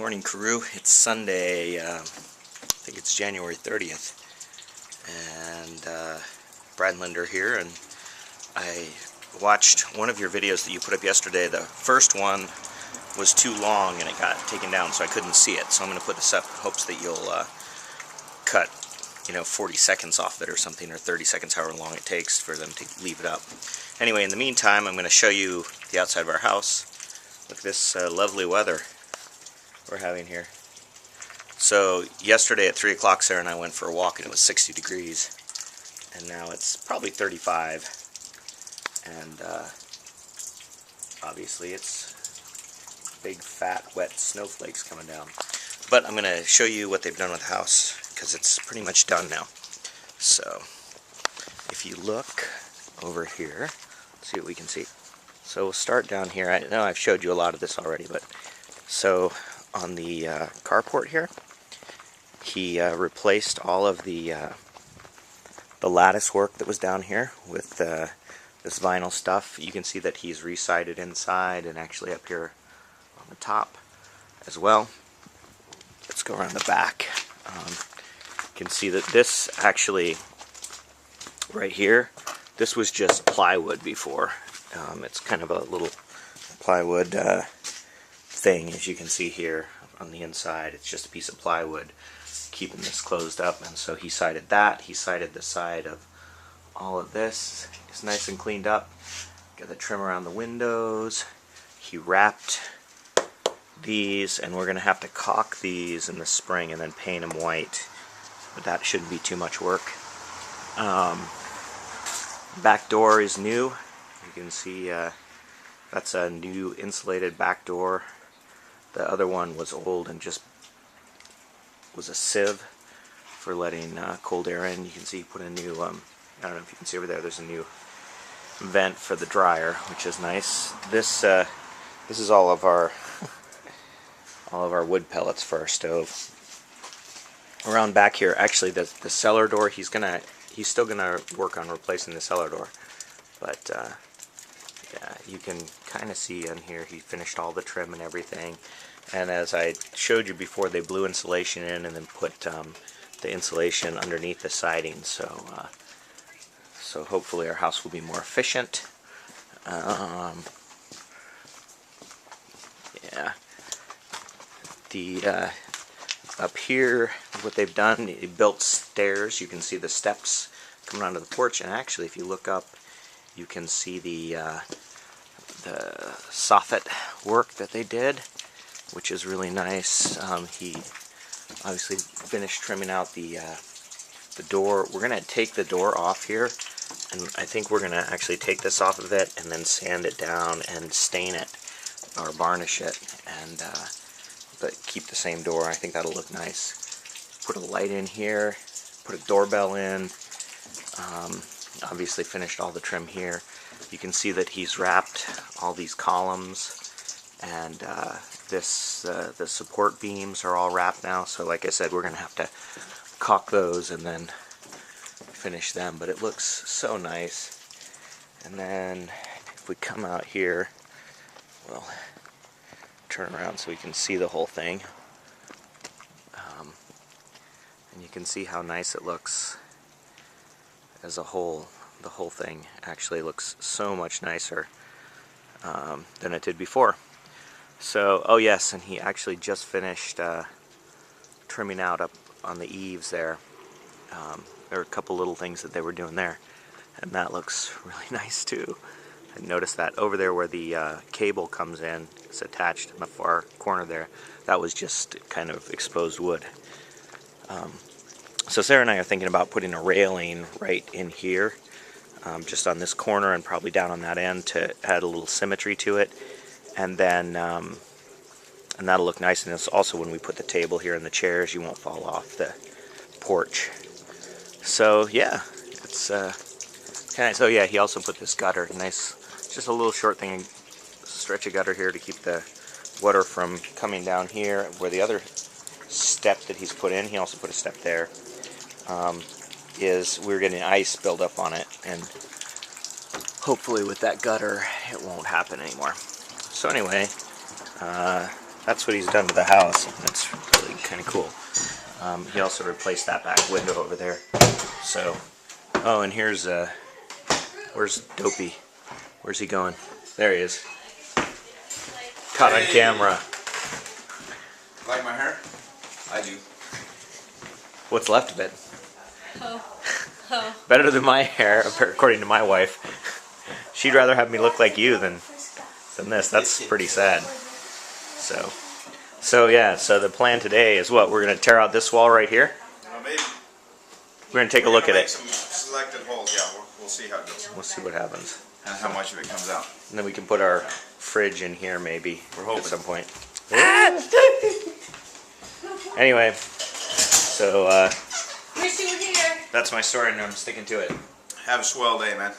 Morning, crew. It's Sunday, I think it's January 30th, and Brad Linder here, and I watched one of your videos that you put up yesterday. The first one was too long and it got taken down, so I couldn't see it, so I'm going to put this up in hopes that you'll cut 40 seconds off it or something, or 30 seconds, however long it takes for them to leave it up. Anyway, in the meantime, I'm going to show you the outside of our house. Look at this lovely weather we're having here. So yesterday at 3 o'clock, Sarah and I went for a walk and it was 60 degrees, and now it's probably 35, and obviously it's big fat wet snowflakes coming down. But I'm going to show you what they've done with the house, because it's pretty much done now. So if you look over here, let's see what we can see. So we'll start down here. I know I've showed you a lot of this already, but so on the carport here, he replaced all of the lattice work that was down here with this vinyl stuff. You can see that he's re-sided inside and actually up here on the top as well. Let's go around the back. You can see that this actually, right here, this was just plywood before. It's kind of a little plywood thing, as you can see here on the inside. It's just a piece of plywood keeping this closed up, and so he sided that. He sided the side of all of this. It's nice and cleaned up. Got the trim around the windows. He wrapped these, and we're going to have to caulk these in the spring and then paint them white, but that shouldn't be too much work. Back door is new. You can see that's a new insulated back door. The other one was old and just was a sieve for letting cold air in. You can see he put a new, I don't know if you can see over there, there's a new vent for the dryer, which is nice. This is all of our wood pellets for our stove. Around back here, actually the cellar door, he's still gonna work on replacing the cellar door, but yeah, you can kind of see in here he finished all the trim and everything. And as I showed you before, they blew insulation in and then put the insulation underneath the siding, so so hopefully our house will be more efficient. Yeah, the up here, what they've done, they built stairs. You can see the steps coming onto the porch, and actually if you look up, you can see the soffit work that they did, which is really nice. He obviously finished trimming out the door. We're going to take the door off here, and I think we're going to actually take this off of it and then sand it down and stain it or varnish it, and but keep the same door. I think that'll look nice. Put a light in here, put a doorbell in. Obviously finished all the trim here. You can see that he's wrapped all these columns, and the support beams are all wrapped now. So like I said, we're going to have to caulk those and then finish them, but it looks so nice. And then if we come out here, well, turn around so we can see the whole thing, and you can see how nice it looks as a whole. The whole thing actually looks so much nicer than it did before. So, oh yes, and he actually just finished trimming out up on the eaves there. There are a couple little things that they were doing there, and that looks really nice too. I noticed that over there where the cable comes in, it's attached in the far corner there. That was just kind of exposed wood. So Sarah and I are thinking about putting a railing right in here, just on this corner and probably down on that end, to add a little symmetry to it, and then and that'll look nice. And it's also, when we put the table here and the chairs, you won't fall off the porch. So yeah, it's kind of. So yeah, he also put this gutter, nice, just a little short thing, stretch of gutter here to keep the water from coming down here. Where the other step that he's put in, he also put a step there. Is we're getting ice build up on it, and hopefully with that gutter it won't happen anymore. So anyway, that's what he's done to the house. That's really kind of cool. He also replaced that back window over there. So, oh, and here's where's Dopey? Where's he going? There he is. Caught on camera. Like my hair? I do. What's left of it? Oh. Better than my hair, according to my wife. She'd rather have me look like you than this. That's pretty sad. So yeah. So the plan today is what? We're gonna tear out this wall right here. Maybe. We're gonna take a look at it. Some selected holes. Yeah, we'll see how it goes. We'll see what happens. And how much of it comes out. And then we can put our fridge in here maybe at some point. Anyway, so Wish you were here. that's my story and I'm sticking to it. Have a swell day, man.